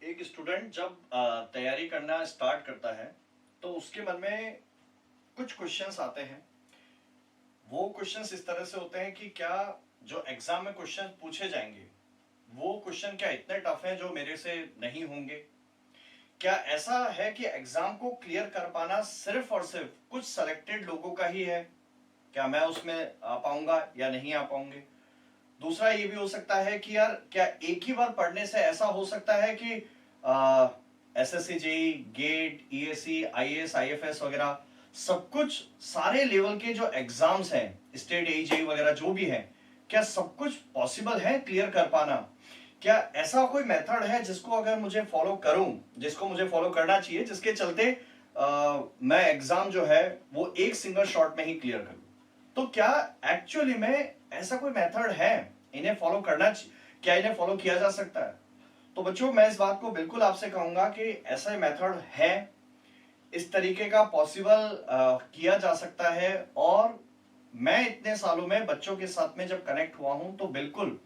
एक स्टूडेंट जब तैयारी करना स्टार्ट करता है तो उसके मन में कुछ क्वेश्चंस आते हैं। वो क्वेश्चंस इस तरह से होते हैं कि क्या जो एग्जाम में क्वेश्चन पूछे जाएंगे वो क्वेश्चन क्या इतने टफ हैं जो मेरे से नहीं होंगे। क्या ऐसा है कि एग्जाम को क्लियर कर पाना सिर्फ और सिर्फ कुछ सेलेक्टेड लोगों का ही है? क्या मैं उसमें आ पाऊंगा या नहीं आ पाऊंगे? दूसरा ये भी हो सकता है कि यार क्या एक ही बार पढ़ने से ऐसा हो सकता है कि SSC JE GATE ESC IAS IFS वगैरह सब कुछ सारे लेवल के जो एग्जाम्स हैं स्टेट एई जेई वगैरह जो भी हैं, क्या सब कुछ पॉसिबल है क्लियर कर पाना? क्या ऐसा कोई मेथड है जिसको अगर मुझे फॉलो करूं, जिसको मुझे फॉलो करना चाहिए, जिसके चलते मैं एग्जाम जो है वो एक सिंगल शॉट में ही क्लियर कर लूं? तो क्या एक्चुअली में ऐसा कोई मेथड है? इन्हें फॉलो करना क्या इन्हें फॉलो किया जा सकता है? तो बच्चों मैं इस बात को बिल्कुल आपसे कहूंगा कि ऐसा मेथड है, इस तरीके का पॉसिबल किया जा सकता है। और मैं इतने सालों में बच्चों के साथ में जब कनेक्ट हुआ हूं तो बिल्कुल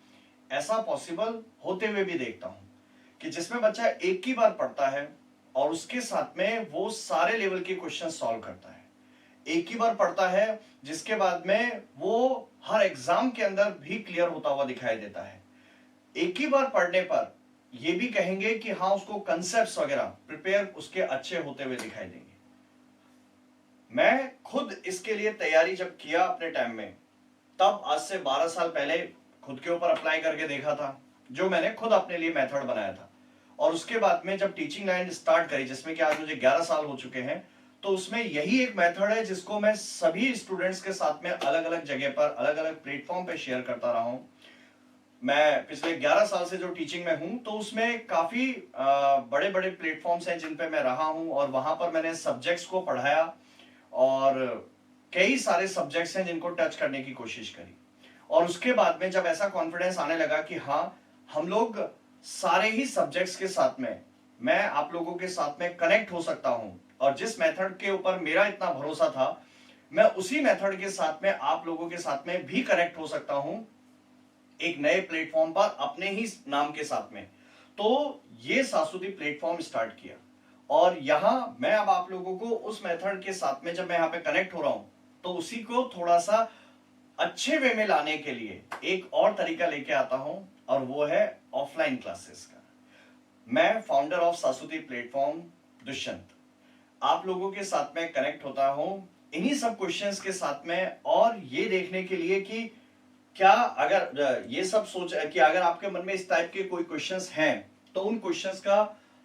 ऐसा पॉसिबल होते हुए भी देखता हूं कि जिसमें बच्चा एक ही बार पढ़ता है और उसके साथ में वो सारे लेवल के क्वेश्चन सॉल्व करता है। एक ही बार पढ़ता है जिसके बाद में वो हर एग्जाम के अंदर भी क्लियर होता हुआ दिखाई देता है। एक ही बार पढ़ने पर ये भी कहेंगे कि हाँ उसको कंसेप्ट्स वगैरह प्रिपेयर उसके अच्छे होते हुए दिखाई देंगे। मैं खुद इसके लिए तैयारी जब किया अपने टाइम में, तब आज से 12 साल पहले खुद के ऊपर अप्लाई करके देखा था, जो मैंने खुद अपने लिए मेथड बनाया था। और उसके बाद में जब टीचिंग लाइन स्टार्ट करी, जिसमें कि आज मुझे 11 साल हो चुके हैं, तो उसमें यही एक मेथड है जिसको मैं सभी स्टूडेंट्स के साथ में अलग अलग जगह पर अलग अलग प्लेटफॉर्म पे शेयर करता रहा हूं। मैं पिछले 11 साल से जो टीचिंग में हूं तो उसमें काफी बड़े बड़े प्लेटफॉर्म्स हैं जिन पे मैं रहा हूं और वहां पर मैंने सब्जेक्ट्स को पढ़ाया और कई सारे सब्जेक्ट्स हैं जिनको टच करने की कोशिश करी। और उसके बाद में जब ऐसा कॉन्फिडेंस आने लगा कि हाँ हम लोग सारे ही सब्जेक्ट्स के साथ में मैं आप लोगों के साथ में कनेक्ट हो सकता हूं, और जिस मेथड के ऊपर मेरा इतना भरोसा था मैं उसी मेथड के साथ में आप लोगों के साथ में भी कनेक्ट हो सकता हूं एक नए प्लेटफॉर्म पर अपने ही नाम के साथ में। तो ये सासुदी प्लेटफॉर्म स्टार्ट किया और यहां मैं अब आप लोगों को उस मेथड के साथ में जब मैं यहां पे कनेक्ट हो रहा हूं तो उसी को थोड़ा सा अच्छे वे में लाने के लिए एक और तरीका लेके आता हूं, और वो है ऑफलाइन क्लासेस का। मैं फाउंडर ऑफ सासुदी प्लेटफॉर्म दुष्यंत आप लोगों के साथ में कनेक्ट होता हूं इन्हीं सब क्वेश्चंस के साथ में, और ये देखने के लिए कि क्या अगर ये सब सोच कि अगर आपके मन में इस टाइप के कोई क्वेश्चंस हैं तो उन क्वेश्चंस का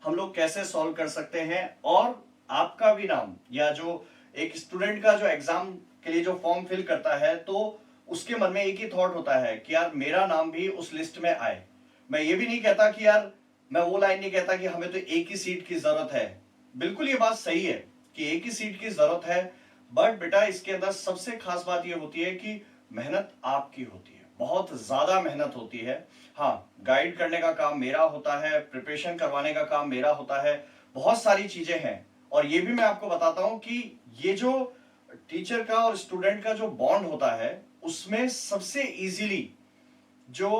हम लोग कैसे सॉल्व कर सकते हैं, और आपका भी नाम या जो एक स्टूडेंट का जो एग्जाम के लिए जो फॉर्म फिल करता है तो उसके मन में एक ही थॉट होता है कि यार मेरा नाम भी उस लिस्ट में आए। मैं ये भी नहीं कहता कि यार मैं वो लाइन नहीं कहता कि हमें तो एक ही सीट की जरूरत है। बिल्कुल ये बात सही है कि एक ही सीट की जरूरत है, बट बेटा इसके अंदर सबसे खास बात ये होती है कि मेहनत आपकी होती है, बहुत ज्यादा मेहनत होती है। हाँ गाइड करने का काम मेरा होता है, प्रिपरेशन करवाने का काम मेरा होता है, बहुत सारी चीजें हैं। और ये भी मैं आपको बताता हूं कि ये जो टीचर का और स्टूडेंट का जो बॉन्ड होता है उसमें सबसे इजीली जो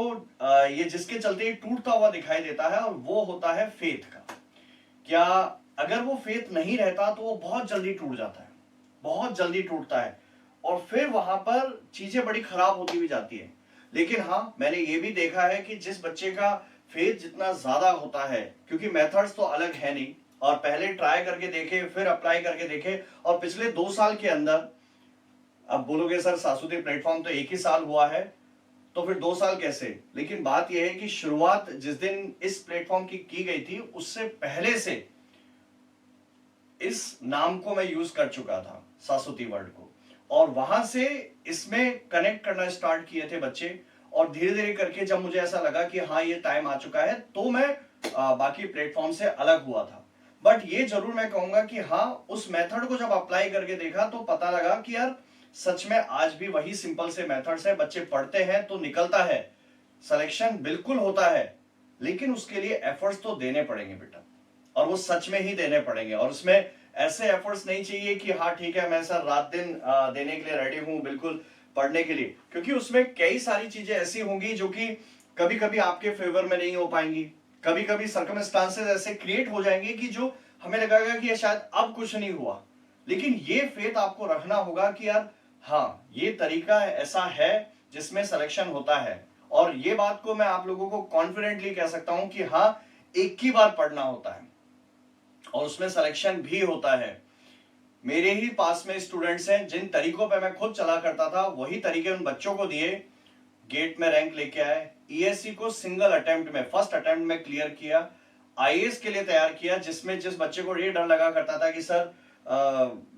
ये जिसके चलते ये टूटता हुआ दिखाई देता है और वो होता है फेथ का। क्या अगर वो फेथ नहीं रहता तो वो बहुत जल्दी टूट जाता है, बहुत जल्दी टूटता है और फिर वहां पर चीजें बड़ी खराब होती भी जाती है। लेकिन हाँ मैंने ये भी देखा है कि जिस बच्चे का फेथ जितना ज्यादा होता है, क्योंकि मेथड्स तो अलग है नहीं, और पहले ट्राई करके देखे फिर अप्लाई करके देखे, और पिछले 2 साल के अंदर अब बोलोगे सर सासुदी प्लेटफॉर्म तो एक ही साल हुआ है तो फिर 2 साल कैसे? लेकिन बात यह है कि शुरुआत जिस दिन इस प्लेटफॉर्म की गई थी उससे पहले से इस नाम को मैं यूज कर चुका था, सासुती वर्ड को, और वहां से इसमें कनेक्ट करना स्टार्ट किए थे बच्चे। और धीरे धीरे करके जब मुझे ऐसा लगा कि हाँ ये टाइम आ चुका है तो मैं बाकी प्लेटफॉर्म से अलग हुआ था। बट ये जरूर मैं कहूंगा कि हाँ उस मेथड को जब अप्लाई करके देखा तो पता लगा कि यार सच में आज भी वही सिंपल से मेथड्स है, बच्चे पढ़ते हैं तो निकलता है, सिलेक्शन बिल्कुल होता है, लेकिन उसके लिए एफर्ट्स तो देने पड़ेंगे बेटा, और वो सच में ही देने पड़ेंगे। और उसमें ऐसे एफर्ट्स नहीं चाहिए कि हाँ ठीक है मैं सर रात दिन देने के लिए रेडी हूं बिल्कुल पढ़ने के लिए, क्योंकि उसमें कई सारी चीजें ऐसी होंगी जो कि कभी कभी आपके फेवर में नहीं हो पाएंगी, कभी कभी सर्कमस्टांसेस ऐसे क्रिएट हो जाएंगे कि जो हमें लगेगा कि ये शायद अब कुछ नहीं हुआ, लेकिन ये फेथ आपको रखना होगा कि यार हाँ, ये तरीका ऐसा है जिसमें सिलेक्शन होता है। और ये बात को मैं आप लोगों को कॉन्फिडेंटली कह सकता हूं कि हाँ, एक ही बार पढ़ना होता है और उसमें सिलेक्शन भी होता है। मेरे ही पास में स्टूडेंट्स हैं जिन तरीकों पे मैं खुद चला करता था, वही तरीके उन बच्चों को दिए, गेट में रैंक लेके आए, ईएससी को सिंगल अटेम्प्ट में, फर्स्ट अटेम्प्ट में क्लियर किया, आईएएस के लिए तैयार किया, जिसमें जिस बच्चे को ये डर लगा करता था कि सर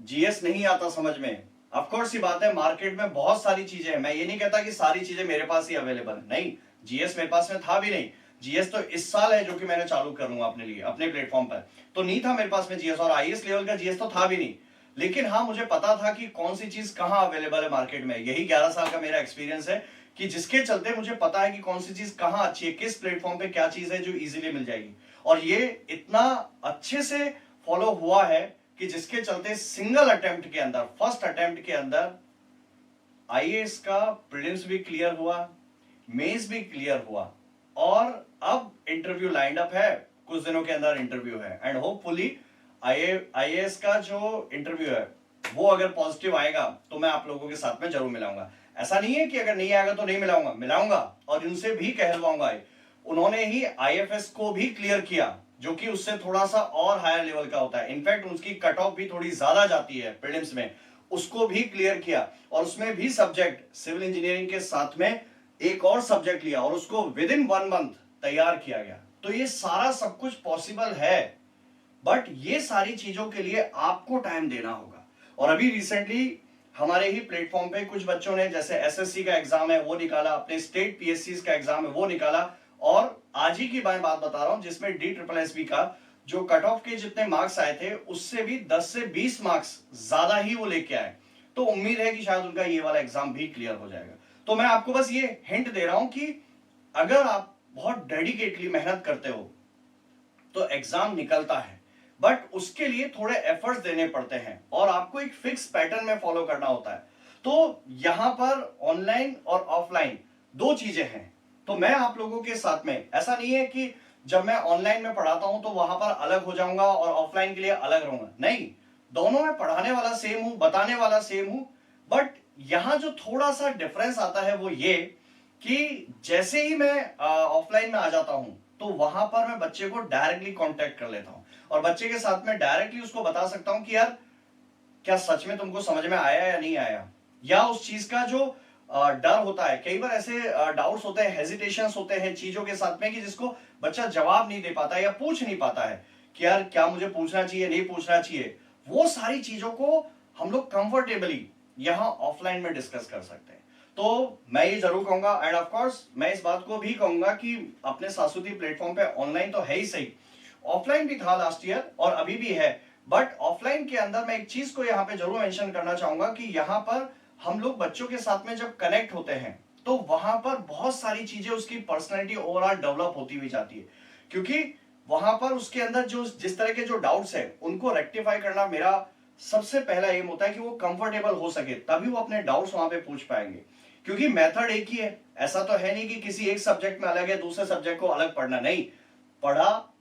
जीएस नहीं आता समझ में। ऑफ कोर्स ये बात है, मार्केट में बहुत सारी चीजें हैं, मैं ये नहीं कहता कि सारी चीजें मेरे पास ही अवेलेबल, नहीं, जीएस मेरे पास में था भी नहीं। जीएस तो इस साल है जो कि मैंने चालू करूंगा अपने लिए अपने प्लेटफॉर्म पर, तो नहीं था मेरे पास में जीएस, और आईएएस लेवल का जीएस तो था भी नहीं। लेकिन हाँ, मुझे पता था कि कौन सी चीज कहां अवेलेबल है मार्केट में। यही 11 साल का मेरा एक्सपीरियंस है कि जिसके चलते मुझे पता है कि कौन सी चीज कहां अच्छी है, किस प्लेटफॉर्म पे क्या चीज है जो इजीली मिल जाएगी। और ये इतना अच्छे से फॉलो हुआ है कि जिसके चलते सिंगल अटेम्प्ट के अंदर, फर्स्ट अटेम्प्ट के अंदर आईएएस का प्रीलिम्स भी क्लियर हुआ, मेंस भी क्लियर हुआ, और अब इंटरव्यू लाइंड अप है, कुछ दिनों के अंदर इंटरव्यू है, एंड होपफुली आईएएस का जो इंटरव्यू है वो अगर पॉजिटिव आएगा तो मैं आप लोगों के साथ में जरूर मिलाऊंगा। ऐसा नहीं है कि अगर नहीं आएगा तो नहीं मिलाऊंगा, मिलाऊंगा, और उनसे भी कहलवाऊंगा। उन्होंने ही आईएफएस को भी क्लियर किया, जो कि उससे थोड़ा सा और हायर लेवल का होता है, इनफैक्ट उसकी कट ऑफ भी थोड़ी ज्यादा जाती है प्रीलिम्स में, उसको भी क्लियर किया, और उसमें भी सब्जेक्ट सिविल इंजीनियरिंग के साथ में एक और सब्जेक्ट लिया और उसको विद इन 1 मंथ तैयार किया गया। तो ये सारा सब कुछ पॉसिबल है, बट ये सारी चीजों के लिए आपको टाइम देना होगा। और अभी रिसेंटली हमारे ही प्लेटफॉर्म पे कुछ बच्चों ने, जैसे एसएससी का एग्जाम है वो निकाला, अपने स्टेट पीएससी का एग्जाम है वो निकाला, और आज ही की मैं बात बता रहा हूं जिसमें DSSB का जो कट ऑफ के जितने मार्क्स आए थे उससे भी 10 से 20 मार्क्स ज्यादा ही वो लेके आए। तो उम्मीद है कि शायद उनका ये वाला एग्जाम भी क्लियर हो जाएगा। तो मैं आपको बस ये हिंट दे रहा हूं कि अगर आप बहुत डेडिकेटली मेहनत करते हो तो एग्जाम निकलता है, बट उसके लिए थोड़े एफर्ट्स देने पड़ते हैं और आपको एक फिक्स पैटर्न में फॉलो करना होता है। तो यहां पर ऑनलाइन और ऑफलाइन दो चीजें हैं। तो मैं आप लोगों के साथ में, ऐसा नहीं है कि जब मैं ऑनलाइन में पढ़ाता हूं तो वहां पर अलग हो जाऊंगा और ऑफलाइन के लिए अलग रहूंगा, नहीं, दोनों में पढ़ाने वाला सेम हूं, बताने वाला सेम हूं। बट यहां जो थोड़ा सा डिफरेंस आता है वो ये कि जैसे ही मैं ऑफलाइन में आ जाता हूं तो वहां पर मैं बच्चे को डायरेक्टली कांटेक्ट कर लेता हूं और बच्चे के साथ में डायरेक्टली उसको बता सकता हूं कि यार क्या सच में तुमको समझ में आया या नहीं आया, या उस चीज का जो डर होता है, कई बार ऐसे डाउट्स होते हैं, हेजिटेशंस होते हैं चीजों के साथ में कि जिसको बच्चा जवाब नहीं दे पाता है या पूछ नहीं पाता है कि यार क्या मुझे पूछना चाहिए नहीं पूछना चाहिए, वो सारी चीजों को हम लोग कंफर्टेबली यहां ऑफलाइन में डिस्कस कर सकते हैं। तो मैं ये जरूर कहूंगा, एंड ऑफ कोर्स मैं इस बात को भी कहूंगा कि अपने सासुदी प्लेटफॉर्म पे ऑनलाइन तो है ही सही, ऑफलाइन भी था लास्ट ईयर और अभी भी है, बट ऑफलाइन के अंदर मैं एक चीज को यहाँ पे जरूर मेंशन करना चाहूंगा कि यहाँ पर हम लोग बच्चों के साथ में जब कनेक्ट होते हैं तो वहां पर बहुत सारी चीजें उसकी पर्सनैलिटी ओवरऑल डेवलप होती हुई जाती है, क्योंकि वहां पर उसके अंदर जो जिस तरह के जो डाउट्स है उनको रेक्टिफाई करना मेरा सबसे पहला एम होता है कि वो कंफर्टेबल हो सके, तभी वो अपने डाउट्स वहां पे पूछ पाएंगे। क्योंकि मेथड एक ही है, ऐसा तो है नहीं कि किसी एक सब्जेक्ट में अलग है दूसरे सब्जेक्ट को अलग पढ़ना, नहीं, पढ़ा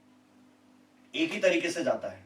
एक ही तरीके से जाता है।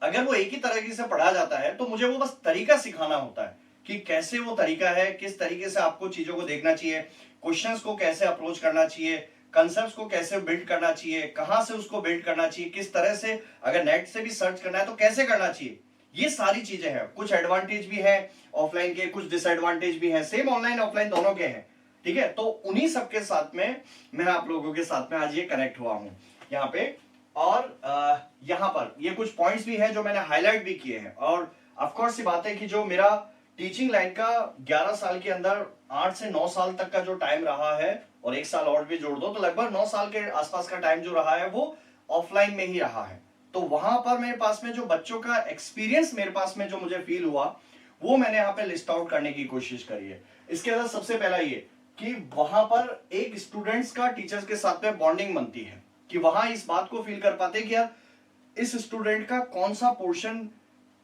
अगर वो एक ही तरीके से पढ़ा जाता है तो मुझे वो बस तरीका सिखाना होता है कि कैसे वो तरीका है, किस तरीके से आपको चीजों को देखना चाहिए, क्वेश्चंस को कैसे अप्रोच करना चाहिए, कंसेप्ट्स को कैसे बिल्ड करना चाहिए, कहां से उसको बिल्ड करना चाहिए, किस तरह से, अगर नेट से भी सर्च करना है तो कैसे करना चाहिए, ये सारी चीजें हैं। कुछ एडवांटेज भी है ऑफलाइन के, कुछ डिसएडवांटेज भी है, सेम ऑनलाइन ऑफलाइन दोनों के हैं, ठीक है। तो उन्हीं सबके साथ में मैं आप लोगों के साथ में आज ये कनेक्ट हुआ हूं यहाँ पे, और यहाँ पर ये कुछ पॉइंट्स भी हैं जो मैंने हाईलाइट भी किए हैं। और ऑफ कोर्स ये बात है कि जो मेरा टीचिंग लाइन का 11 साल के अंदर 8 से 9 साल तक का जो टाइम रहा है, और 1 साल और भी जोड़ दो तो लगभग 9 साल के आसपास का टाइम जो रहा है वो ऑफलाइन में ही रहा है। तो वहां पर मेरे पास में जो बच्चों का एक्सपीरियंस मेरे पास में जो मुझे फील हुआ वो मैंने यहाँ पे लिस्ट आउट करने की कोशिश करी है। इसके अंदर सबसे पहला ये कि वहां पर एक स्टूडेंट्स का टीचर्स के साथ में बॉन्डिंग बनती है, कि वहां इस बात को फील कर पाते कि यार इस स्टूडेंट का कौन सा पोर्शन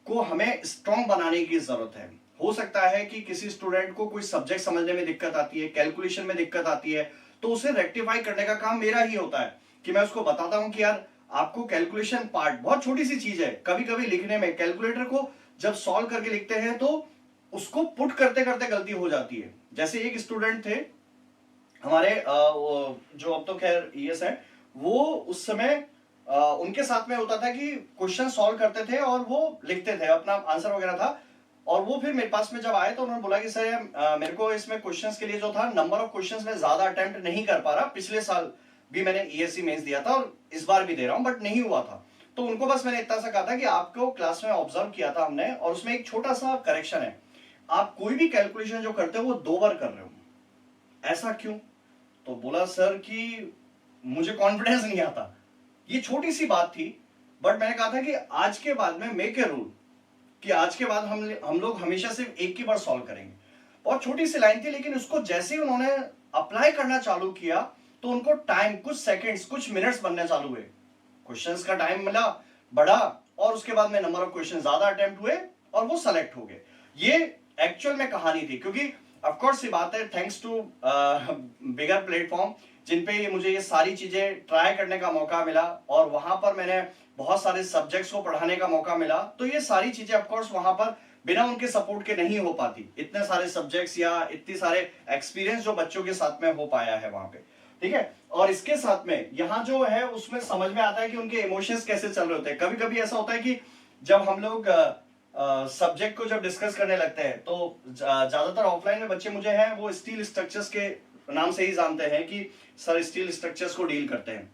को हमें स्ट्रॉन्ग बनाने की जरूरत है। हो सकता है कि किसी स्टूडेंट को कोई सब्जेक्ट समझने में दिक्कत आती है, कैलकुलेशन में दिक्कत आती है, तो उसे रेक्टिफाई करने का काम मेरा ही होता है कि मैं उसको बताता हूं कि यार आपको कैलकुलेशन पार्ट बहुत छोटी सी चीज है, कभी कभी लिखने में कैलकुलेटर को जब सॉल्व करके लिखते हैं तो उसको पुट करते करते गलती हो जाती है। जैसे एक स्टूडेंट थे हमारे जो अब तो खैर ईएस है, वो उस समय उनके साथ में होता था कि क्वेश्चन सॉल्व करते थे और वो लिखते थे, अपना आंसर वगैरह था। और वो फिर मेरे पास में जब आए तो उन्होंने बोला कि सर मेरे को इसमें क्वेश्चंस के लिए जो था नंबर ऑफ क्वेश्चंस में ज्यादा अटेम्प्ट नहीं कर पा रहा, पिछले साल भी मैंने ईएससी मेंस दिया था और इस बार भी दे रहा हूं बट नहीं हुआ था। तो उनको बस मैंने इतना सा कहा था कि आपको क्लास में ऑब्जर्व किया था हमने और उसमें एक छोटा सा करेक्शन है, आप कोई भी कैलकुलेशन जो करते हो वो 2 बार कर रहे हो, ऐसा क्यों? तो बोला सर कि मुझे कॉन्फिडेंस नहीं आता। ये छोटी सी बात थी बट मैंने कहा था कि आज के बाद में मेक ए रूल कि आज के बाद हम लोग हमेशा सिर्फ एक ही बार सॉल्व करेंगे। बहुत छोटी सी लाइन थी लेकिन उसको जैसे ही उन्होंने अप्लाई करना चालू किया तो उनको टाइम कुछ सेकंड्स कुछ मिनट्स बनने चालू हुए, क्वेश्चंस का टाइम मिला बढ़ा और उसके बाद में नंबर ऑफ क्वेश्चन ज्यादा अटेम्प्ट हुए और वो सेलेक्ट हो गए। ये एक्चुअल में कहानी थी क्योंकि ऑफ कोर्स ये बात है थैंक्स टू बिगर प्लेटफॉर्म जिन पे मुझे ये सारी चीजें ट्राई करने का मौका मिला और वहां पर मैंने बहुत सारे सब्जेक्ट्स को पढ़ाने का मौका मिला। तो ये सारी चीजें ऑफ कोर्स वहां पर बिना उनके सपोर्ट के नहीं हो पाती, इतने सारे सब्जेक्ट्स या इतनी सारे एक्सपीरियंस जो बच्चों के साथ में हो पाया है वहां पे, ठीक है। और इसके साथ में यहाँ जो है उसमें समझ में आता है कि उनके इमोशंस कैसे चल रहे होते हैं। कभी कभी ऐसा होता है कि जब हम लोग सब्जेक्ट को जब डिस्कस करने लगते हैं तो ज्यादातर ऑफलाइन में बच्चे मुझे हैं वो स्टील स्ट्रक्चर्स के नाम से ही जानते हैं कि सर स्टील स्ट्रक्चर्स को डील करते हैं।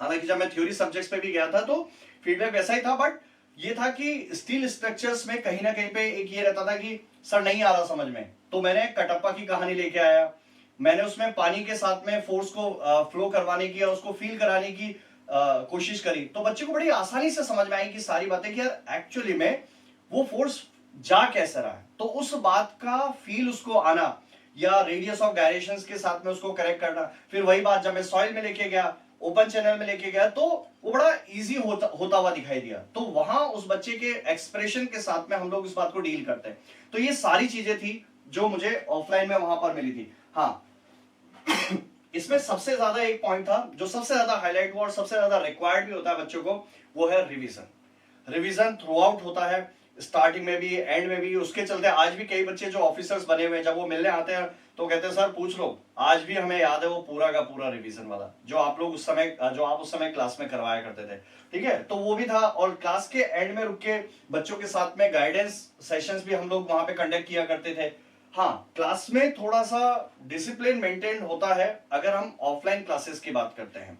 हालांकि जब मैं थ्योरी सब्जेक्ट्स पे भी गया था तो फीडबैक वैसा ही था बट ये था कि स्टील स्ट्रक्चर्स में कहीं ना कहीं पे एक ये रहता था कि सर नहीं आ रहा समझ में, तो मैंने कटप्पा की कहानी लेके आया, मैंने उसमें पानी के साथ में फोर्स को फ्लो करवाने की और उसको फील कराने की कोशिश करी, तो बच्चे को बड़ी आसानी से समझ में आई कि सारी बातें कि यार एक्चुअली में वो फोर्स जा कैसे रहा है। तो उस बात का फील उसको आना या रेडियस ऑफ गायरेशंस के साथ में उसको करेक्ट करना, फिर वही बात जब मैं सॉइल में लेके गया, ओपन चैनल में लेके गया तो वो बड़ा इजी होता हुआ दिखाई दिया। तो वहां उस बच्चे के एक्सप्रेशन के साथ में हम लोग इस बात को डील करते हैं। तो ये सारी चीजें थी जो मुझे ऑफलाइन में वहां पर मिली थी। हाँ इसमें सबसे ज्यादा एक पॉइंट था जो सबसे ज्यादा हाईलाइट हुआ और सबसे ज्यादा रिक्वायर्ड भी होता है बच्चों को, वो है रिवीजन। रिवीजन थ्रू आउट होता है, स्टार्टिंग में भी एंड में भी। उसके चलते आज भी कई बच्चे जो ऑफिसर्स बने हुए हैं जब वो मिलने आते हैं तो कहते हैं सर पूछ लो, आज भी हमें याद है वो पूरा का पूरा रिवीजन वाला जो आप उस समय क्लास में करवाया करते थे, ठीक है। तो वो भी था और क्लास के एंड में रुक के बच्चों के साथ में गाइडेंस सेशंस भी हम लोग वहां पे कंडक्ट किया करते थे। हाँ क्लास में थोड़ा सा डिसिप्लिन मेंटेन होता है अगर हम ऑफलाइन क्लासेस की बात करते हैं,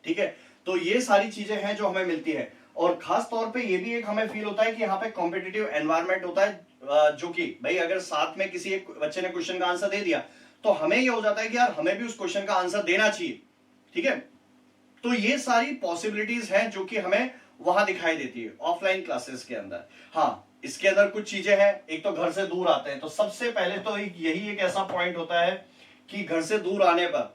ठीक है। तो ये सारी चीजें हैं जो हमें मिलती है और खास तौर पे ये भी एक हमें फील होता है कि यहाँ पे कॉम्पिटिटिव एनवायरनमेंट होता है जो कि भाई अगर साथ में किसी एक बच्चे ने क्वेश्चन का आंसर दे दिया तो हमें ये हो जाता है कि यार हमें भी उस क्वेश्चन का आंसर देना चाहिए, ठीक है। तो ये सारी पॉसिबिलिटीज हैं जो कि हमें वहां दिखाई देती है ऑफलाइन क्लासेस के अंदर। हाँ इसके अंदर कुछ चीजें हैं, एक तो घर से दूर आते हैं, तो सबसे पहले तो यही एक ऐसा पॉइंट होता है कि घर से दूर आने पर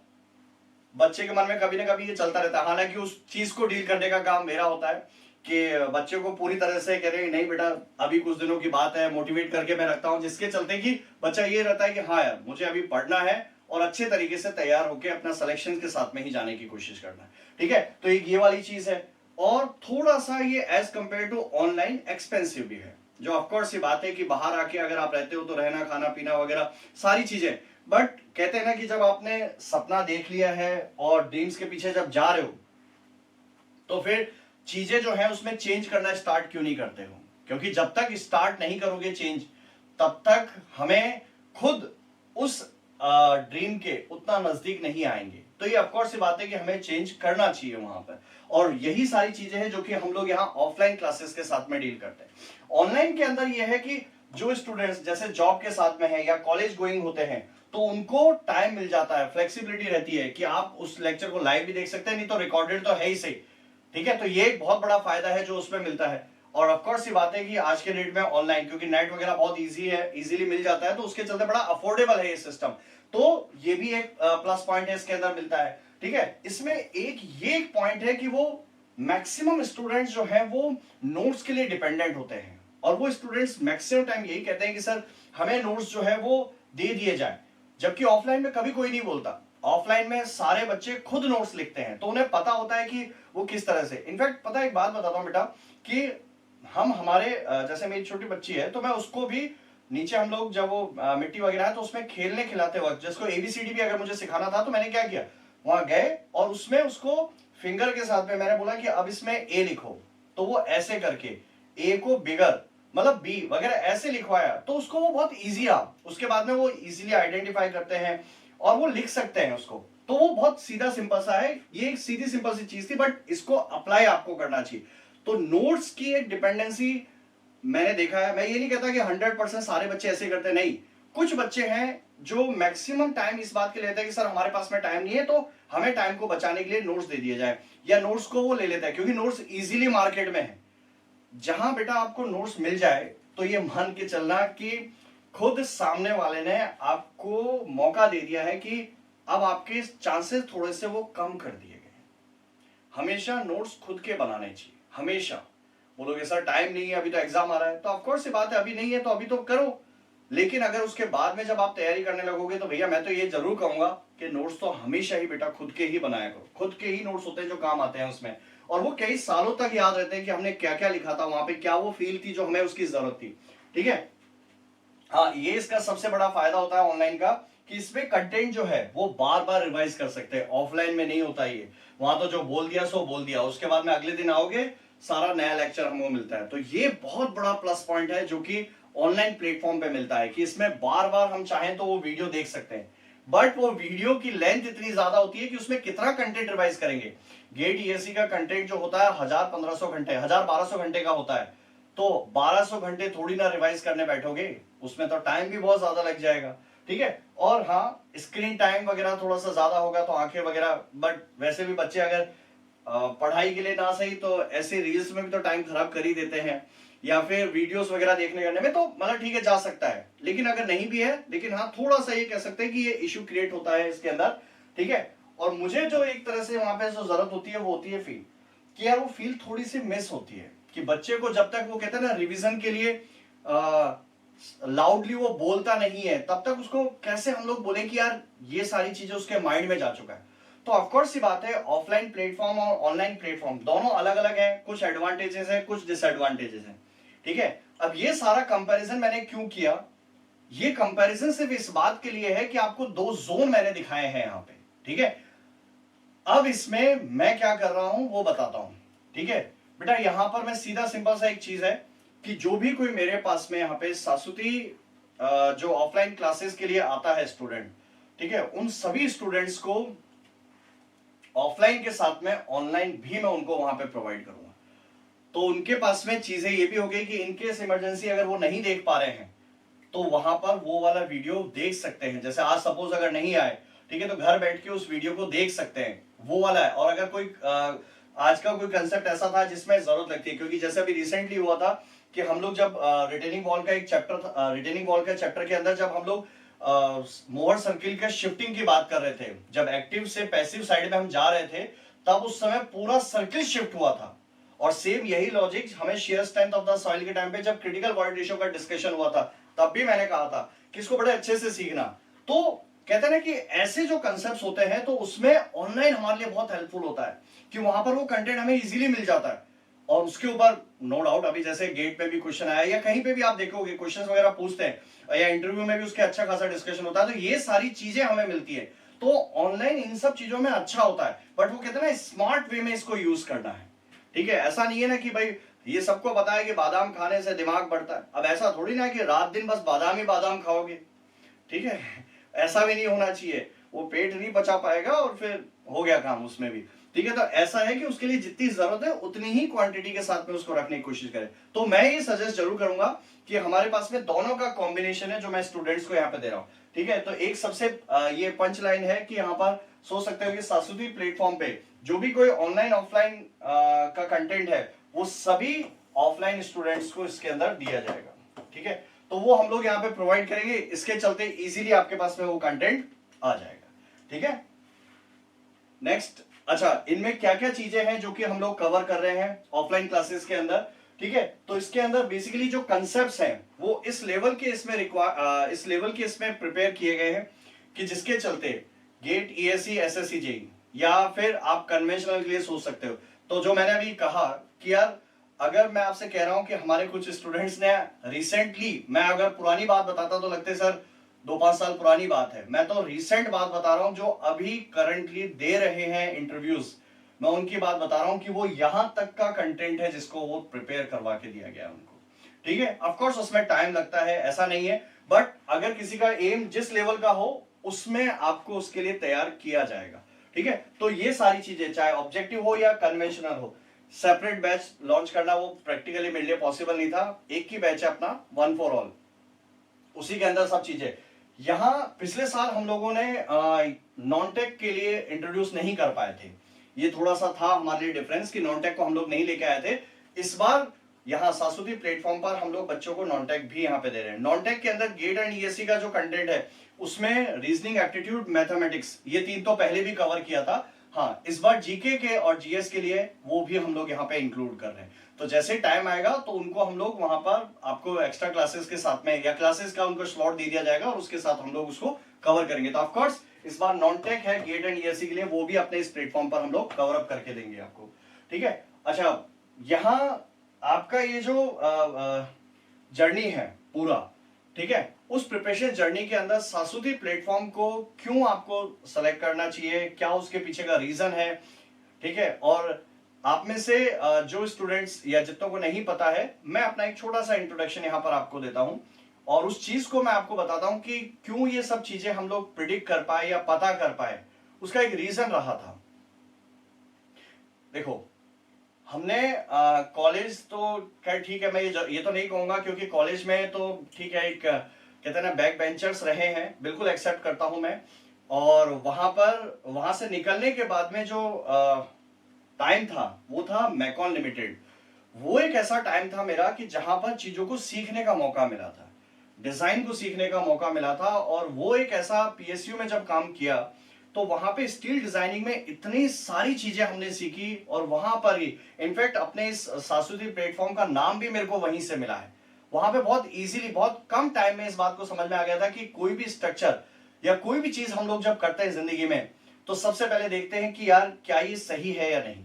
बच्चे के मन में कभी ना कभी ये चलता रहता है। हालांकि उस चीज को डील करने का काम मेरा होता है कि बच्चे को पूरी तरह से कह रहे हैं नहीं बेटा अभी कुछ दिनों की बात है, मोटिवेट करके मैं रखता हूं जिसके चलते कि बच्चा ये रहता है कि हाँ यार मुझे अभी पढ़ना है और अच्छे तरीके से तैयार होकर अपना सिलेक्शन के साथ में ही जाने की कोशिश करना है, ठीक है। तो एक ये वाली चीज है और थोड़ा सा ये as compare to online expensive भी है, जो ऑफकोर्स ये बात है कि बाहर आके अगर आप रहते हो तो रहना खाना पीना वगैरह सारी चीजें, बट कहते हैं ना कि जब आपने सपना देख लिया है और ड्रीम्स के पीछे जब जा रहे हो तो फिर चीजें जो है उसमें चेंज करना स्टार्ट क्यों नहीं करते हो, क्योंकि जब तक स्टार्ट नहीं करोगे चेंज तब तक हमें खुद उस ड्रीम के उतना नजदीक नहीं आएंगे। तो ये ऑफकोर्स ये बात है कि हमें चेंज करना चाहिए वहां पर और यही सारी चीजें हैं जो कि हम लोग यहाँ ऑफलाइन क्लासेस के साथ में डील करते हैं। ऑनलाइन के अंदर यह है कि जो स्टूडेंट्स जैसे जॉब के साथ में है या कॉलेज गोइंग होते हैं तो उनको टाइम मिल जाता है, फ्लेक्सिबिलिटी रहती है कि आप उस लेक्चर को लाइव भी देख सकते हैं, नहीं तो रिकॉर्डेड तो है ही सही, ठीक है। तो ये एक बहुत बड़ा फायदा है जो उसमें मिलता है। और ऑफ कोर्स ये बात है कि आज के डेट में ऑनलाइन क्योंकि नेट वगैरह बहुत इजी है, इजीली मिल जाता है, तो उसके चलते बड़ा अफोर्डेबल है ये सिस्टम। तो ये भी एक प्लस पॉइंट है इसके अंदर मिलता है, ठीक है। इसमें एक पॉइंट है कि वो मैक्सिमम स्टूडेंट्स जो है वो नोट्स के लिए डिपेंडेंट होते हैं और वो स्टूडेंट्स मैक्सिमम टाइम यही कहते हैं कि सर हमें नोट्स जो है वो दे दिए जाए। जबकि ऑफलाइन में कभी कोई नहीं बोलता। ऑफलाइन में सारे बच्चे खुद नोट्स लिखते हैं, तो उन्हें पता होता है कि वो किस तरह से। इनफैक्ट पता है, एक बात बताता हूँ बेटा, कि हम हमारे जैसे मेरी छोटी बच्ची है, तो मैं उसको भी नीचे, हम लोग जब वो मिट्टी वगैरह है तो उसमें खेलने खिलाते वक्त जिसको एबीसीडी भी अगर मुझे सिखाना था, तो मैंने क्या किया, वहां गए और उसमें उसको फिंगर के साथ में मैंने बोला कि अब इसमें ए लिखो, तो वो ऐसे करके ए को बिगर मतलब बी वगैरह ऐसे लिखवाया, तो उसको वो बहुत इजी आ, उसके बाद में वो इजीली आइडेंटिफाई करते हैं और वो लिख सकते हैं उसको। तो वो बहुत सीधा सिंपल सा है, ये एक सीधी सिंपल सी चीज थी, बट इसको अप्लाई आपको करना चाहिए। तो नोट्स की एक डिपेंडेंसी मैंने देखा है, मैं ये नहीं कहता कि 100% सारे बच्चे ऐसे करते हैं, नहीं, कुछ बच्चे हैं जो मैक्सिमम टाइम इस बात के लेते हैं कि सर हमारे पास में टाइम नहीं है, तो हमें टाइम को बचाने के लिए नोट्स दे दिए जाए, या नोट्स को वो ले लेता है क्योंकि नोट्स इजीली मार्केट में है। जहां बेटा आपको नोट्स मिल जाए, तो ये मान के चलना कि खुद सामने वाले ने आपको मौका दे दिया है कि अब आपके चांसेस थोड़े से वो कम कर दिए गए। हमेशा नोट्स खुद के बनाने चाहिए, हमेशा। बोलोगे सर टाइम नहीं है, अभी तो एग्जाम आ रहा है, तो ऑफकोर्स ये बात है, अभी नहीं है तो अभी तो करो। लेकिन अगर उसके बाद में जब आप तैयारी करने लगोगे, तो भैया मैं तो ये जरूर कहूंगा कि नोट्स तो हमेशा ही बेटा खुद के ही बनाया करो। खुद के ही नोट्स होते हैं जो काम आते हैं उसमें, और वो कई सालों तक याद रहते हैं कि हमने क्या क्या लिखा था वहां पे, क्या वो फील थी जो हमें उसकी जरूरत थी। ठीक है, हाँ, ये इसका सबसे बड़ा फायदा होता है ऑनलाइन का, कि इसमें कंटेंट जो है वो बार बार रिवाइज कर सकते हैं। ऑफलाइन में नहीं होता ये, वहां तो जो बोल दिया सो बोल दिया, उसके बाद में अगले दिन आओगे सारा नया लेक्चर हमको मिलता है। तो ये बहुत बड़ा प्लस पॉइंट है जो कि ऑनलाइन प्लेटफॉर्म पे मिलता है, कि इसमें बार बार हम चाहें तो वो वीडियो देख सकते हैं। बट वो वीडियो की लेंथ इतनी ज्यादा होती है कि उसमें कितना कंटेंट रिवाइज करेंगे। गेट ईएससी का कंटेंट जो होता है 1000-1500 घंटे, 1000-1200 घंटे का होता है, तो 1200 घंटे थोड़ी ना रिवाइज करने बैठोगे, उसमें तो टाइम भी बहुत ज्यादा लग जाएगा। ठीक है, और हाँ, स्क्रीन टाइम वगैरह थोड़ा सा ज्यादा होगा तो आंखें वगैरह, बट वैसे भी बच्चे अगर पढ़ाई के लिए ना सही तो ऐसे रील्स में भी तो टाइम खराब कर ही देते हैं, या फिर वीडियोस वगैरह देखने करने में, तो मतलब ठीक है जा सकता है। लेकिन अगर नहीं भी है, लेकिन हाँ थोड़ा सा ये कह सकते हैं कि ये इशू क्रिएट होता है इसके अंदर। ठीक है, और मुझे जो एक तरह से वहां पे जो जरूरत होती है वो होती है फील, कि यार वो फील थोड़ी सी मिस होती है, कि बच्चे को जब तक वो कहते हैं ना रिवीजन के लिए लाउडली वो बोलता नहीं है, तब तक उसको कैसे हम लोग बोले कि यार ये सारी चीजें उसके माइंड में जा चुका है। तो ऑफकोर्स सी बात है, ऑफलाइन प्लेटफॉर्म और ऑनलाइन प्लेटफॉर्म दोनों अलग अलग है, कुछ एडवांटेजेस है कुछ डिसएडवांटेजेस है। ठीक है, अब ये सारा कंपैरिजन मैंने क्यों किया, ये कंपैरिजन सिर्फ इस बात के लिए है कि आपको दो जोन मैंने दिखाए हैं यहां पे। ठीक है, अब इसमें मैं क्या कर रहा हूं वो बताता हूं। ठीक है बेटा, यहां पर मैं सीधा सिंपल सा एक चीज है कि जो भी कोई मेरे पास में यहाँ पे शाश्वती जो ऑफलाइन क्लासेस के लिए आता है स्टूडेंट, ठीक है, उन सभी स्टूडेंट्स को ऑफलाइन के साथ में ऑनलाइन भी मैं उनको वहां पे प्रोवाइड करूंगा। तो उनके पास में चीजें ये भी हो गई कि इनकेस इमरजेंसी अगर वो नहीं देख पा रहे हैं, तो वहां पर वो वाला वीडियो देख सकते हैं। जैसे आज सपोज अगर नहीं आए, ठीक है, तो घर बैठ के उस वीडियो को देख सकते हैं, वो वाला है। और अगर कोई आज का कोई कंसेप्ट ऐसा था जिसमें जरूरत लगती है, क्योंकि जैसे अभी रिसेंटली हुआ था कि हम लोग जब रिटेनिंग वॉल का एक चैप्टर था, रिटेनिंग वॉल का चैप्टर के अंदर जब हम लोग मोहर सर्किल के शिफ्टिंग की बात कर रहे थे, जब एक्टिव से पैसिव साइड में हम जा रहे थे, तब उस समय पूरा सर्किल शिफ्ट हुआ था। और सेम यही लॉजिक हमें shear strength of the soil के टाइम पे जब क्रिटिकल वॉइड रेशियो का डिस्कशन हुआ था, तब भी मैंने कहा था कि इसको बड़े अच्छे से सीखना। तो कहते हैं ना कि ऐसे जो कंसेप्ट होते हैं, तो उसमें ऑनलाइन हमारे लिए बहुत हेल्पफुल होता है, कि वहां पर वो कंटेंट हमें इजीली मिल जाता है। और उसके ऊपर नो डाउट, अभी जैसे गेट पे भी क्वेश्चन आया या कहीं पे भी आप देखोगे क्वेश्चंस वगैरह पूछते हैं, या इंटरव्यू में भी उसके अच्छा खासा डिस्कशन होता है, तो ये सारी चीजें हमें मिलती है। तो ऑनलाइन इन सब चीजों में अच्छा होता है, बट वो कहते हैं ना स्मार्ट वे में इसको यूज करना है। ठीक है, ऐसा नहीं है ना कि भाई ये सबको पता है कि बादाम खाने से दिमाग बढ़ता है, अब ऐसा थोड़ी ना कि रात दिन बस बादाम ही बादाम खाओगे। ठीक है, ऐसा भी नहीं होना चाहिए, वो पेट नहीं बचा पाएगा और फिर हो गया काम उसमें भी। ठीक है, तो ऐसा है कि उसके लिए जितनी जरूरत है उतनी ही क्वांटिटी के साथ में उसको रखने की कोशिश करें। तो मैं ये सजेस्ट जरूर करूंगा कि हमारे पास में दोनों का कॉम्बिनेशन है जो मैं स्टूडेंट्स को यहाँ पे दे रहा हूँ। ठीक है, तो एक सबसे ये पंच लाइन है कि यहाँ पर सोच सकते हो कि शाश्वती प्लेटफॉर्म पे जो भी कोई ऑनलाइन ऑफलाइन का कंटेंट है, वो सभी ऑफलाइन स्टूडेंट्स को इसके अंदर दिया जाएगा। ठीक है, तो वो हम लोग यहाँ पे प्रोवाइड करेंगे, इसके चलते इजीली आपके पास में वो कंटेंट आ जाएगा। ठीक है, नेक्स्ट, अच्छा, इनमें क्या क्या चीजें हैं जो कि हम लोग कवर कर रहे हैं ऑफलाइन क्लासेस के अंदर। ठीक है, तो इसके अंदर बेसिकली जो कंसेप्ट्स हैं वो इस लेवल के इसमें प्रिपेयर किए गए हैं कि जिसके चलते गेट, ईएससी, एसएससी, जेई या फिर आप कन्वेंशनल के लिए सोच सकते हो। तो जो मैंने अभी कहा कि यार अगर मैं आपसे कह रहा हूं कि हमारे कुछ स्टूडेंट्स ने रिसेंटली, मैं अगर पुरानी बात बताता तो लगते सर 2-5 साल पुरानी बात है, मैं तो रिसेंट बात बता रहा हूं जो अभी करंटली दे रहे हैं इंटरव्यूज, मैं उनकी बात बता रहा हूं कि वो यहां तक का कंटेंट है जिसको वो प्रिपेयर करवा के दिया गया उनको। ठीक है, ऑफ कोर्स उसमें टाइम लगता है, ऐसा नहीं है, बट अगर किसी का एम जिस लेवल का हो उसमें आपको उसके लिए तैयार किया जाएगा। ठीक है, तो ये सारी चीजें चाहे ऑब्जेक्टिव हो या कन्वेंशनल हो, सेपरेट बैच लॉन्च करना वो प्रैक्टिकली मेरे लिए पॉसिबल नहीं था। एक ही बैच है अपना, वन फॉर ऑल, उसी के अंदर सब चीजें। यहां पिछले साल हम लोगों ने नॉन टेक के लिए इंट्रोड्यूस नहीं कर पाए थे, ये थोड़ा सा था हमारे लिए डिफरेंस कि नॉन टेक को हम लोग नहीं लेके आए थे। इस बार यहाँ सासुदी प्लेटफॉर्म पर हम लोग बच्चों को नॉन टेक भी यहाँ पे दे रहे हैं। नॉन टेक के अंदर गेट एंड ईएससी का जो कंटेंट है उसमें रीजनिंग, एप्टीट्यूड, मैथमेटिक्स, ये 3 तो पहले भी कवर किया था। हाँ, इस बार जीके के और जीएस के लिए वो भी हम लोग यहाँ पे इंक्लूड कर रहे हैं। तो जैसे टाइम आएगा तो उनको हम लोग वहां पर आपको एक्स्ट्रा क्लासेस के साथ में या क्लासेस का उनको स्लॉट दे दिया जाएगा और उसके साथ हम लोग उसको कवर करेंगे। तो ऑफकोर्स इस बार नॉन टेक है गेट एंड ईएससी के लिए, वो भी अपने इस प्लेटफॉर्म पर हम लोग कवर अप करके देंगे आपको। ठीक है, अच्छा यहाँ आपका ये जो जर्नी है पूरा, ठीक है, उस प्रिपरेशन जर्नी के अंदर सासुदी प्लेटफॉर्म को क्यों आपको सेलेक्ट करना चाहिए, क्या उसके पीछे का रीजन है। ठीक है, और आप में से जो स्टूडेंट्स या जितनों को नहीं पता है, मैं अपना एक छोटा सा इंट्रोडक्शन यहां पर आपको देता हूं और उस चीज को मैं आपको बताता हूं कि क्यों ये सब चीजें हम लोग प्रिडिक्ट कर पाए या पता कर पाए। उसका एक रीजन रहा था। देखो, हमने कॉलेज तो खैर ठीक है, मैं ये तो नहीं कहूंगा क्योंकि कॉलेज में तो ठीक है, एक कहते हैं ना बैक बेंचर्स रहे हैं, बिल्कुल एक्सेप्ट करता हूं मैं। और वहां से निकलने के बाद में जो टाइम था वो था मैकॉन लिमिटेड। वो एक ऐसा टाइम था मेरा कि जहां पर चीजों को सीखने का मौका मिला था, डिजाइन को सीखने का मौका मिला था। और वो एक ऐसा पीएसयू में जब काम किया तो वहां पे स्टील डिजाइनिंग में इतनी सारी चीजें हमने सीखी और वहां पर ही इनफैक्ट अपने इस सासुदी प्लेटफॉर्म का नाम भी मेरे को वहीं से मिला है। वहां पे बहुत इजीली, बहुत कम टाइम में इस बात को समझ में आ गया था कि कोई भी स्ट्रक्चर या कोई भी चीज हम लोग जब करते हैं जिंदगी में तो सबसे पहले देखते हैं कि यार क्या ये सही है या नहीं।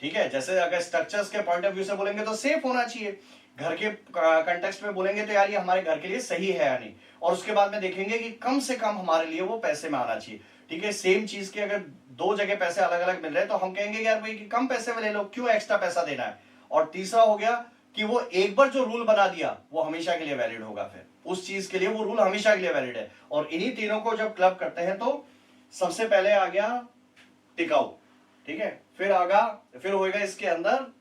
ठीक है, जैसे अगर स्ट्रक्चर्स के पॉइंट ऑफ व्यू से बोलेंगे तो सेफ होना चाहिए, घर के कंटेक्स्ट में बोलेंगे तो यार ये हमारे घर के लिए सही है या नहीं, और उसके बाद में देखेंगे कि कम से कम हमारे लिए वो पैसे में आना चाहिए। ठीक है, सेम चीज के अगर 2 जगह पैसे अलग अलग मिल रहे हैं तो हम कहेंगे यार भाई कि कम पैसे में ले लो, क्यों एक्स्ट्रा पैसा देना है। और तीसरा हो गया कि वो एक बार जो रूल बना दिया वो हमेशा के लिए वैलिड होगा, फिर उस चीज के लिए वो रूल हमेशा के लिए वैलिड है। और इन्हीं तीनों को जब क्लब करते हैं तो सबसे पहले आ गया टिकाऊ। ठीक है, फिर होएगा इसके अंदर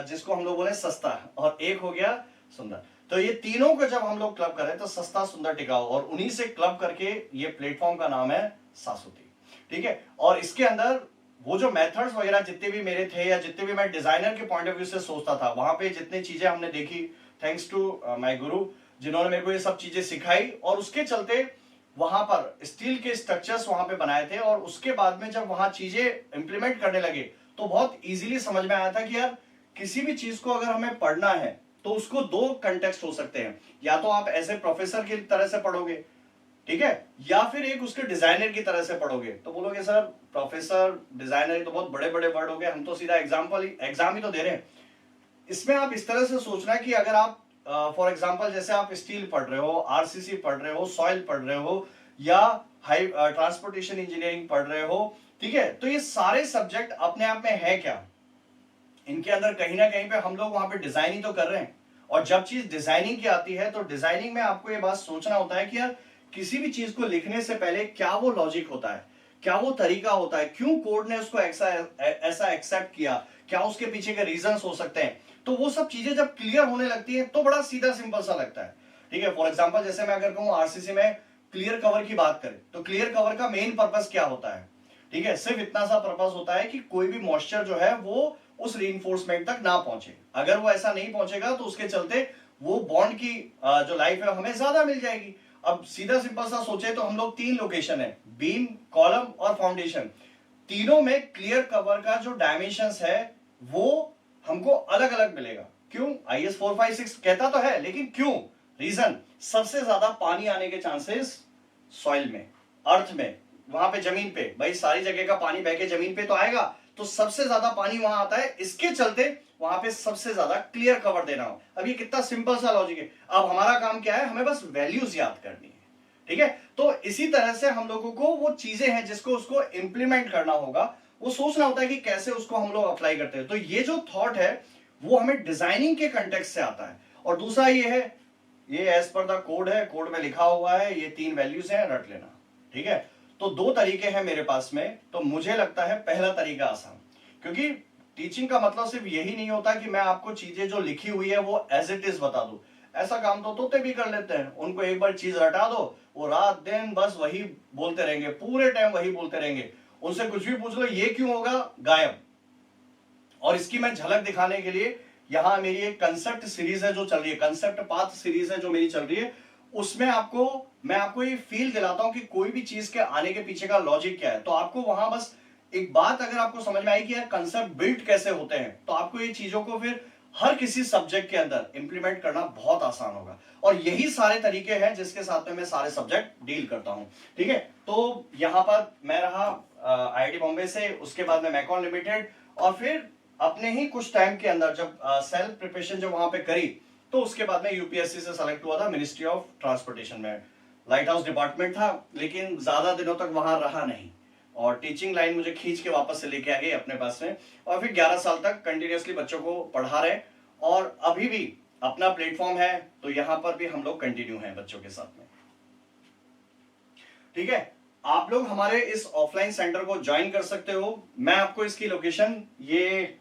जिसको हम लोग बोले सस्ता, और एक हो गया सुंदर। तो ये तीनों को जब हम लोग क्लब करें तो सस्ता, सुंदर, टिकाऊ, और उन्हीं से क्लब करके ये प्लेटफॉर्म का नाम है सासुदी। ठीक है, और इसके अंदर वो जो मेथड्स वगैरह जितने भी मेरे थे या जितने भी मैं डिजाइनर के पॉइंट ऑफ व्यू से सोचता था, वहां पे जितनी चीजें हमने देखी, थैंक्स टू माय गुरु जिन्होंने मेरे को ये सब चीजें सिखाई, और उसके चलते वहां पर स्टील के स्ट्रक्चर्स वहां पे बनाए थे। और उसके बाद में जब वहां चीजें इंप्लीमेंट करने लगे तो बहुत इजीली समझ में आया था कि यार किसी भी चीज को अगर हमें पढ़ना है तो उसको 2 कंटेक्स्ट हो सकते हैं, या तो आप ऐसे प्रोफेसर की तरह से पढ़ोगे, ठीक है, या फिर एक उसके डिजाइनर की तरह से पढ़ोगे। तो बोलोगे सर प्रोफेसर, डिजाइनर तो बहुत बड़े बड़े वर्ड हो गए, हम तो सीधा एग्जाम ही तो दे रहे हैं। इसमें आप इस तरह से सोचना कि अगर आप फॉर एग्जांपल जैसे आप स्टील पढ़ रहे हो, आरसीसी पढ़ रहे हो, सॉइल पढ़ रहे हो, या हाई ट्रांसपोर्टेशन इंजीनियरिंग पढ़ रहे हो, ठीक है, तो ये सारे सब्जेक्ट अपने आप में है क्या, इनके अंदर कहीं ना कहीं पे हम लोग वहां पे डिजाइन ही तो कर रहे हैं। और जब चीज डिजाइनिंग की आती है तो डिजाइनिंग में आपको ये बात सोचना होता है कि यार किसी भी चीज को लिखने से पहले क्या वो लॉजिक होता है, क्या वो तरीका होता है, क्यों कोड ने उसको ऐसा एक्सेप्ट किया, क्या उसके पीछे के रीजंस हो सकते हैं। तो वो सब चीजें जब क्लियर होने लगती है तो बड़ा सीधा सिंपल सा लगता है। ठीक है, फॉर एग्जाम्पल जैसे मैं अगर कहूं आरसीसी में क्लियर कवर की बात करें तो क्लियर कवर का मेन पर्पस क्या होता है। ठीक है, सिर्फ इतना सा पर्पस होता है कि कोई भी मॉइस्चर जो है वो उस रीइंफोर्समेंट तक ना पहुंचे। अगर वो ऐसा नहीं पहुंचेगा तो उसके चलते वो बॉन्ड की जो लाइफ है हमें ज्यादा मिल जाएगी। अब सीधा सिंपल सा सोचे तो हम लोग 3 लोकेशन है, बीम, कॉलम और फाउंडेशन, तीनों में क्लियर कवर का जो डायमेंशंस है वो हमको अलग अलग मिलेगा। क्यों? आईएस 456 कहता तो है, लेकिन क्यों? रीजन, सबसे ज्यादा पानी आने के चांसेस सॉइल में, अर्थ में, वहां पे जमीन पे, भाई सारी जगह का पानी बह के जमीन पे तो आएगा, तो सबसे ज्यादा पानी वहां आता है, इसके चलते वहां पे सबसे ज्यादा क्लियर कवर देना हो। अब ये कितना सिंपल सा लॉजिक है। अब हमारा काम क्या है, हमें बस वैल्यूज याद करनी है, ठीक है। तो इसी तरह से हम लोगों को वो चीजें हैं जिसको उसको इंप्लीमेंट करना होगा, वो सोचना होता है कि कैसे उसको हम लोग अप्लाई करते हैं। तो ये जो थॉट है वो हमें डिजाइनिंग के कंटेक्स्ट से आता है। और दूसरा ये है, ये एज पर द कोड है, कोड में लिखा हुआ है, ये 3 वैल्यूज हैं, रट लेना, ठीक है। तो 2 तरीके हैं मेरे पास में, तो मुझे लगता है पहला तरीका आसान, क्योंकि टीचिंग का मतलब सिर्फ यही नहीं होता कि मैं आपको चीजें जो लिखी हुई है वो एज इट इज बता दूं। ऐसा काम तो तोते भी कर लेते हैं, उनको एक बार चीज रटा दो, वो रात दिन बस वही बोलते रहेंगे, पूरे टाइम वही बोलते रहेंगे, उनसे कुछ भी पूछ लो ये क्यों होगा, गायब। और इसकी मैं झलक दिखाने के लिए यहां मेरी एक कंसेप्ट सीरीज है जो चल रही है, कंसेप्ट पाथ सीरीज है जो मेरी चल रही है, उसमें मैं आपको ये फील दिलाता हूं कि कोई भी चीज के आने के पीछे का लॉजिक क्या है। तो आपको वहां बस एक बात अगर आपको समझ में आई कि यार कंसेप्ट बिल्ड कैसे होते हैं, तो आपको ये चीजों को फिर हर किसी सब्जेक्ट के अंदर इंप्लीमेंट करना बहुत आसान होगा। और यही सारे तरीके हैं जिसके साथ में मैं सारे सब्जेक्ट डील करता हूं, ठीक है। तो यहां पर मैं रहा आईआईटी बॉम्बे से, उसके बाद में मैकॉन लिमिटेड, और फिर अपने ही कुछ टाइम के अंदर जब सेल्फ प्रिपरेशन जब वहां पे करी, तो उसके बाद में यूपीएससी से सेलेक्ट हुआ था मिनिस्ट्री ऑफ ट्रांसपोर्टेशन में, लाइट हाउस डिपार्टमेंट था, लेकिन ज्यादा दिनों तक वहां रहा नहीं, और टीचिंग लाइन मुझे खींच के वापस से लेके आ गई अपने पास में, और फिर 11 साल तक कंटिन्यूअसली बच्चों को पढ़ा रहे, और अभी भी अपना प्लेटफॉर्म है, तो यहां पर भी हम लोग कंटिन्यू हैं बच्चों के साथ में, ठीक है। आप लोग हमारे इस ऑफलाइन सेंटर को ज्वाइन कर सकते हो। मैं आपको इसकी लोकेशन, ये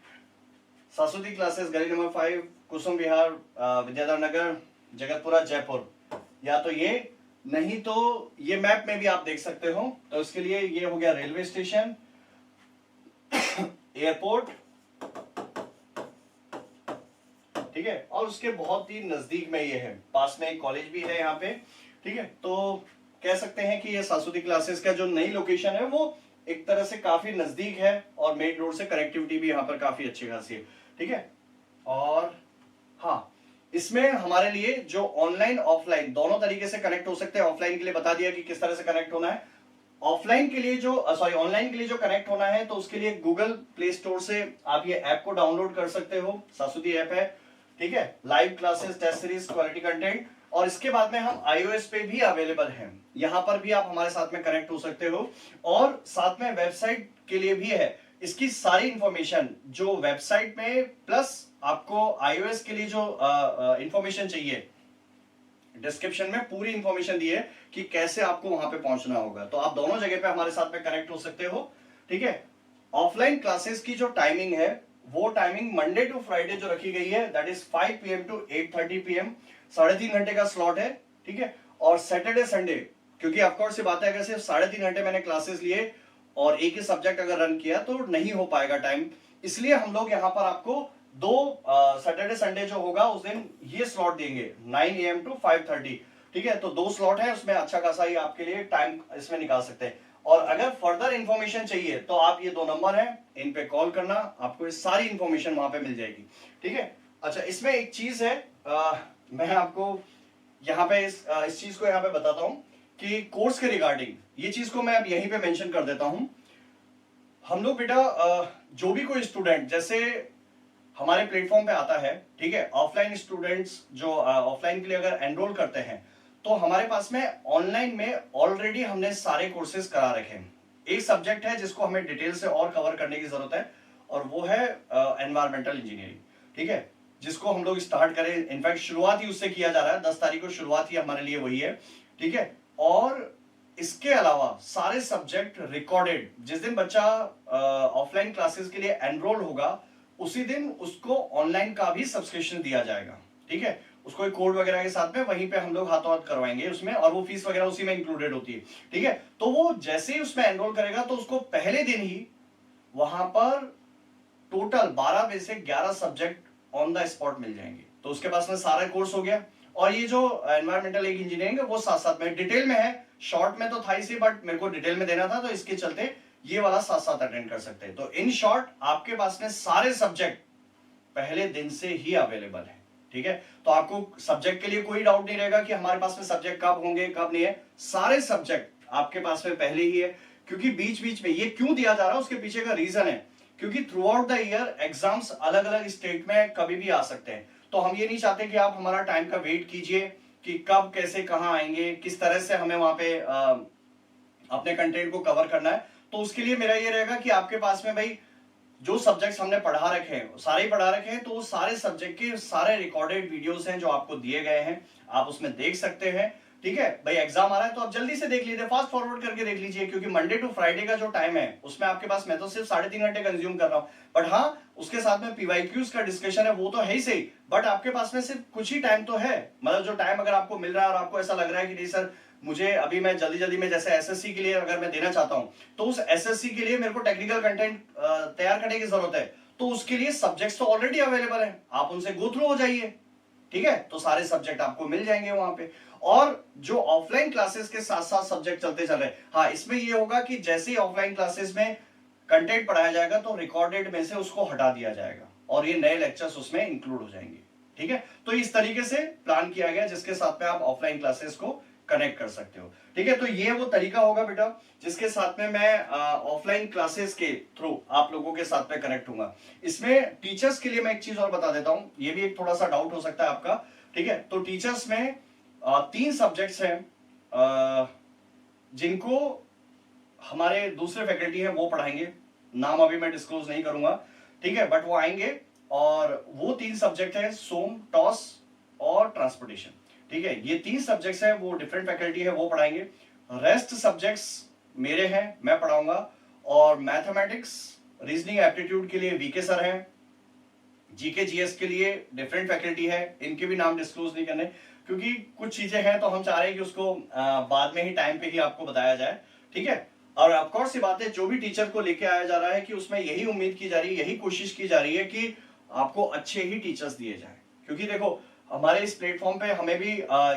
सरस्वती क्लासेस, गली नंबर 5, कुसुम विहार, विद्याधर नगर, जगतपुरा, जयपुर, या तो ये, नहीं तो ये मैप में भी आप देख सकते हो। तो इसके लिए ये हो गया रेलवे स्टेशन, एयरपोर्ट, ठीक है, और उसके बहुत ही नजदीक में ये है, पास में एक कॉलेज भी है यहाँ पे, ठीक है। तो कह सकते हैं कि ये सरस्वती क्लासेस का जो नई लोकेशन है वो एक तरह से काफी नजदीक है, और मेन रोड से कनेक्टिविटी भी यहाँ पर काफी अच्छी खासी है, ठीक है। और हाँ, इसमें हमारे लिए जो ऑनलाइन ऑफलाइन दोनों तरीके से कनेक्ट हो सकते हैं। ऑफलाइन के लिए बता दिया कि किस तरह से कनेक्ट होना है, ऑफलाइन के लिए जो ऑनलाइन के लिए जो कनेक्ट होना है, तो उसके लिए गूगल प्ले स्टोर से आप ये ऐप को डाउनलोड कर सकते हो, सरस्वती ऐप है, ठीक है। Live classes, test series, quality content, और इसके बाद में हम iOS पे भी अवेलेबल हैं, यहां पर भी आप हमारे साथ में कनेक्ट हो सकते हो, और साथ में वेबसाइट के लिए भी है। इसकी सारी इंफॉर्मेशन जो वेबसाइट में, प्लस आपको iOS के लिए जो इंफॉर्मेशन चाहिए, डिस्क्रिप्शन में पूरी इंफॉर्मेशन दी है कि कैसे आपको वहां पे पहुंचना होगा। तो आप दोनों जगह पे हमारे साथ में कनेक्ट हो सकते हो, ठीक है। ऑफलाइन क्लासेस की जो टाइमिंग है, वो टाइमिंग मंडे टू फ्राइडे जो रखी गई है, that is 5 PM to 8:30 PM, 3.5 घंटे का स्लॉट है, ठीक है। और सैटरडे संडे, क्योंकि ऑफकोर्स ये बात है, अगर सिर्फ 3.5 घंटे मैंने क्लासेस लिए और एक ही सब्जेक्ट अगर रन किया तो नहीं हो पाएगा टाइम, इसलिए हम लोग यहाँ पर आपको 2 सैटरडे संडे जो होगा उस दिन ये स्लॉट देंगे, 9 AM टू 5:30, ठीक है। तो 2 स्लॉट है, उसमें अच्छा खासा ही आपके लिए टाइम इसमें निकाल सकते हैं। और अगर फर्दर इंफॉर्मेशन चाहिए तो आप ये 2 नंबर हैं, इन पे कॉल करना, आपको ये सारी इंफॉर्मेशन वहां पे मिल जाएगी, ठीक है। अच्छा, इसमें एक चीज है, मैं आपको यहाँ पे इस चीज को यहाँ पे बताता हूँ कि कोर्स के रिगार्डिंग ये चीज को मैं अब यहीं पे मेंशन कर देता हूँ। हम लोग बेटा जो भी कोई स्टूडेंट जैसे हमारे प्लेटफॉर्म पे आता है, ठीक है, ऑफलाइन स्टूडेंट्स जो ऑफलाइन के लिए अगर एनरोल करते हैं, तो हमारे पास में ऑनलाइन में ऑलरेडी हमने सारे कोर्सेज करा रखे हैं। एक सब्जेक्ट है जिसको हमें डिटेल से और कवर करने की जरूरत है, और वो है एनवायरमेंटल इंजीनियरिंग, ठीक है, जिसको हम लोग स्टार्ट करें, इनफैक्ट शुरुआत ही उससे किया जा रहा है, 10 तारीख को शुरुआत ही हमारे लिए वही है, ठीक है। और इसके अलावा सारे सब्जेक्ट रिकॉर्डेड, जिस दिन बच्चा ऑफलाइन क्लासेस के लिए एनरोल होगा उसी दिन उसको ऑनलाइन का भी सब्सक्रिप्शन दिया जाएगा, ठीक है। उसको एक कोड वगैरह के साथ में वहीं पे हम लोग हाथों हाथ करवाएंगे उसमें, और वो फीस वगैरह उसी में इंक्लूडेड होती है, ठीक है। तो वो जैसे ही उसमें एनरोल करेगा तो उसको पहले दिन ही वहां पर टोटल 12 में से 11 सब्जेक्ट ऑन द स्पॉट मिल जाएंगे, तो उसके पास में सारा कोर्स हो गया। और ये जो एनवायरमेंटल एक इंजीनियरिंग है वो साथ साथ में डिटेल में है, शॉर्ट में तो था ही सी, बट मेरे को डिटेल में देना था, तो इसके चलते ये वाला साथ साथ अटेंड कर सकते हैं। तो इन शॉर्ट आपके पास में सारे सब्जेक्ट पहले दिन से ही अवेलेबल है, ठीक है। तो आपको सब्जेक्ट के लिए कोई डाउट नहीं रहेगा कि हमारे पास में सब्जेक्ट कब होंगे कब नहीं है, सारे सब्जेक्ट आपके पास में पहले ही है, क्योंकि बीच बीच में ये क्यों दिया जा रहा है उसके पीछे का रीजन है, क्योंकि through out the year exams अलग अलग स्टेट में कभी भी आ सकते हैं। तो हम ये नहीं चाहते कि आप हमारा टाइम का वेट कीजिए कि कब कैसे कहाँ आएंगे, किस तरह से हमें वहां पे अपने कंटेंट को कवर करना है। तो उसके लिए मेरा ये रहेगा कि आपके पास में भाई जो सब्जेक्ट्स हमने पढ़ा रखे हैं सारे ही पढ़ा रखे हैं, तो वो सारे सब्जेक्ट के सारे रिकॉर्डेड वीडियोस हैं जो आपको दिए गए हैं, आप उसमें देख सकते हैं। ठीक है भाई, एग्जाम आ रहा है तो आप जल्दी से देख लीजिए, फास्ट फॉरवर्ड करके देख लीजिए, क्योंकि मंडे टू फ्राइडे का जो टाइम है उसमें आपके पास, मैं तो सिर्फ 3.5 घंटे कंज्यूम कर रहा हूं, बट हाँ उसके साथ में पीवाईक्यूज का डिस्कशन है वो तो है ही सही, बट आपके पास में सिर्फ कुछ ही टाइम तो है। मतलब जो टाइम अगर आपको मिल रहा है और आपको ऐसा लग रहा है कि नहीं सर मुझे अभी मैं जल्दी जल्दी में जैसे एसएससी के लिए अगर मैं देना चाहता हूं, तो उस एसएससी के लिए मेरे को टेक्निकल कंटेंट तैयार करने की जरूरत है, तो उसके लिए सब्जेक्ट्स तो ऑलरेडी अवेलेबल हैं, आप उनसे गो थ्रू हो जाइए। ठीक है, तो सारे सब्जेक्ट आपको मिल जाएंगे वहां पे। और जो ऑफलाइन क्लासेस के साथ साथ सब्जेक्ट चलते चल रहे हैं, हाँ इसमें ये होगा कि जैसे ही ऑफलाइन क्लासेस में कंटेंट पढ़ाया जाएगा तो रिकॉर्डेड में से उसको हटा दिया जाएगा और ये नए लेक्चर्स उसमें इंक्लूड हो जाएंगे। ठीक है, तो इस तरीके से प्लान किया गया जिसके साथ में आप ऑफलाइन क्लासेस को कनेक्ट कर सकते हो। ठीक है, तो ये वो तरीका होगा बेटा जिसके साथ में मैं ऑफलाइन क्लासेस के थ्रू आप लोगों के साथ में कनेक्ट हूंगा। इसमें टीचर्स के लिए मैं एक चीज और बता देता हूं, ये भी एक थोड़ा सा डाउट हो सकता है आपका। ठीक है, तो टीचर्स में 3 सब्जेक्ट्स हैं जिनको हमारे दूसरे फैकल्टी हैं वो पढ़ाएंगे, नाम अभी मैं डिस्क्लोज नहीं करूंगा। ठीक है, बट वो आएंगे और वो 3 सब्जेक्ट है सोम, टॉस और ट्रांसपोर्टेशन। ठीक है, ये 3 सब्जेक्ट्स हैं, वो डिफरेंट फैकल्टी है वो पढ़ाएंगे। रेस्ट सब्जेक्ट्स मेरे हैं, मैं पढ़ाऊंगा। और मैथमेटिक्स, रीजनिंग, एप्टीट्यूड के लिए वीके सर हैं। जीके जीएस के लिए डिफरेंट फैकल्टी है, इनके भी नाम डिस्क्लोज नहीं करने क्योंकि कुछ चीजें हैं तो हम चाह रहे हैं कि उसको बाद में ही टाइम पे ही आपको बताया जाए। ठीक है, और ऑफकोर्स ये बात है जो भी टीचर को लेके आया जा रहा है कि उसमें यही उम्मीद की जा रही है, यही कोशिश की जा रही है कि आपको अच्छे ही टीचर्स दिए जाए। क्योंकि देखो हमारे इस प्लेटफॉर्म पे हमें भी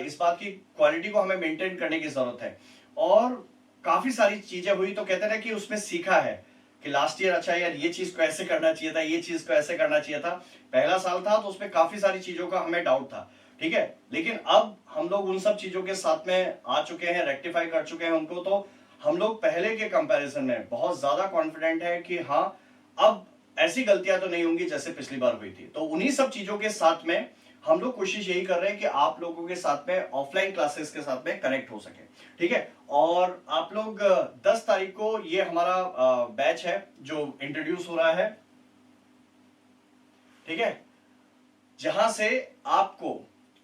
इस बात की क्वालिटी को हमें मेंटेन करने की जरूरत है। और काफी सारी चीजें हुई तो कहते हैं ना कि उसमें सीखा है कि लास्ट ईयर अच्छा यार ये चीज को ऐसे करना चाहिए था, ये चीज को ऐसे करना चाहिए था। पहला साल था तो उसमें काफी सारी चीजों का हमें डाउट था। ठीक है, लेकिन अब हम लोग उन सब चीजों के साथ में आ चुके हैं, रेक्टिफाई कर चुके हैं उनको, तो हम लोग पहले के कंपैरिजन में बहुत ज्यादा कॉन्फिडेंट है कि हाँ अब ऐसी गलतियां तो नहीं होंगी जैसे पिछली बार हुई थी। तो उन्हीं सब चीजों के साथ में हम लोग कोशिश यही कर रहे हैं कि आप लोगों के साथ में ऑफलाइन क्लासेस के साथ में कनेक्ट हो सके। ठीक है, और आप लोग 10 तारीख को ये हमारा बैच है जो इंट्रोड्यूस हो रहा है। ठीक है, जहां से आपको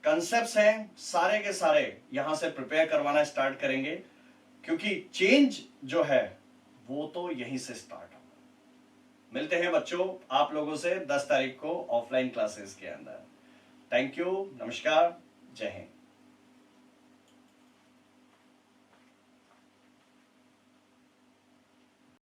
कंसेप्ट्स हैं सारे के सारे यहां से प्रिपेयर करवाना स्टार्ट करेंगे, क्योंकि चेंज जो है वो तो यहीं से स्टार्ट होगा। मिलते हैं बच्चों आप लोगों से 10 तारीख को ऑफलाइन क्लासेस के अंदर। थैंक यू, नमस्कार, जय हिंद।